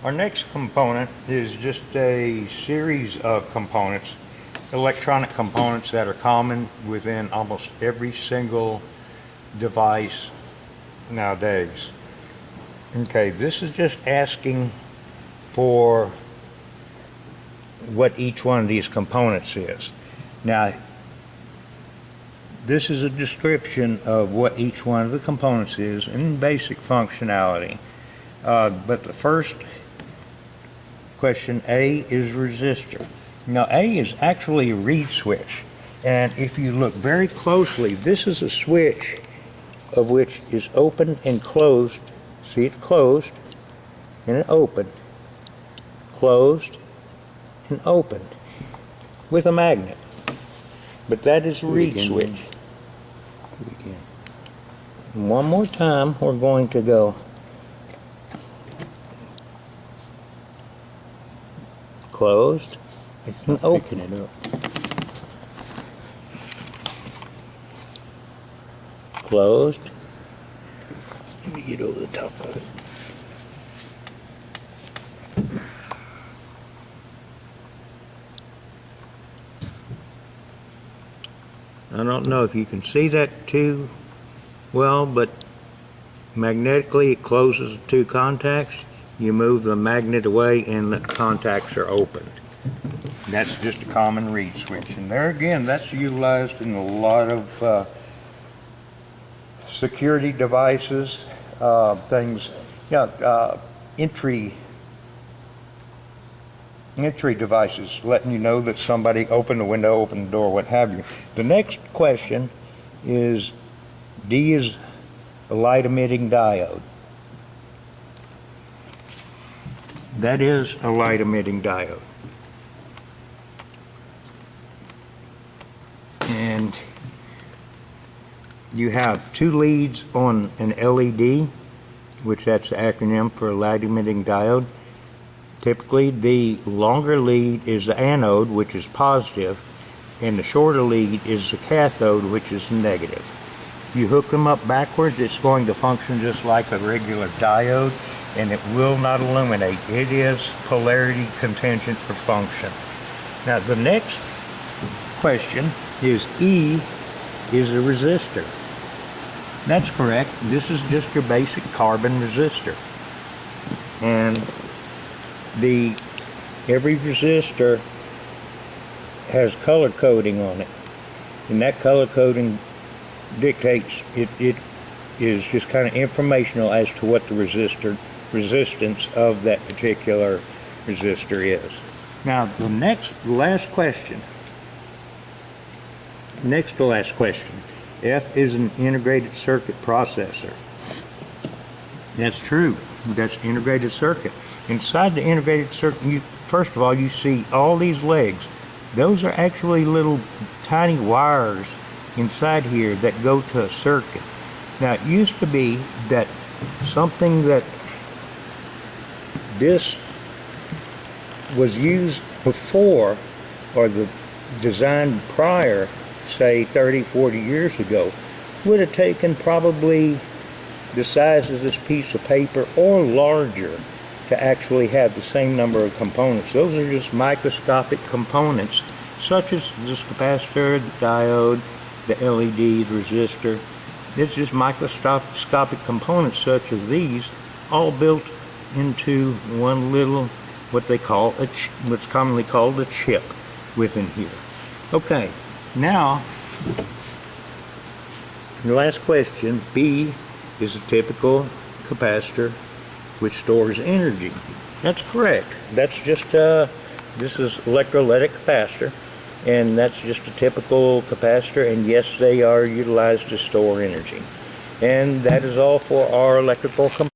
Our next component is just a series of components, electronic components that are common within almost every single device nowadays. Okay, this is just asking for what each one of these components is. Now, this is a description of what each one of the components is in basic functionality. But the first question, A, is resistor. Now, A is actually a reed switch. And if you look very closely, this is a switch of which is open and closed. See, it closed and it opened. Closed and opened with a magnet. But that is a reed switch. And one more time, we're going to go closed and open it up. Closed. Let me get over the top of it. I don't know if you can see that too well, but magnetically it closes the two contacts. You move the magnet away and the contacts are opened. That's just a common reed switch. And there again, that's utilized in a lot of security devices, things, entry devices, letting you know that somebody opened the window, opened the door, what have you. The next question is, D is a light emitting diode. That is a light emitting diode. And you have two leads on an LED, which that's the acronym for a light emitting diode. Typically, the longer lead is the anode, which is positive, and the shorter lead is the cathode, which is negative. If you hook them up backwards, it's going to function just like a regular diode, and it will not illuminate. It is polarity contingent for function. Now, the next question is E is a resistor. That's correct. This is just your basic carbon resistor. And every resistor has color coding on it. And that color coding dictates, it is just kind of informational as to what the resistance of that particular resistor is. Now, the next to last question. F is an integrated circuit processor. That's true. That's integrated circuit. Inside the integrated circuit, first of all, you see all these legs. Those are actually little tiny wires inside here that go to a circuit. Now, it used to be that something that this was used before, or the design prior, say 30, 40 years ago, would have taken probably the size of this piece of paper or larger to actually have the same number of components. Those are just microscopic components, such as this capacitor, the diode, the LED, the resistor. It's just microscopic components such as these, all built into one little, what's commonly called a chip within here. Okay, now, the last question, B, is a typical capacitor which stores energy. That's correct. That's just, this is electrolytic capacitor, and that's just a typical capacitor, and yes, they are utilized to store energy. And that is all for our electrical components.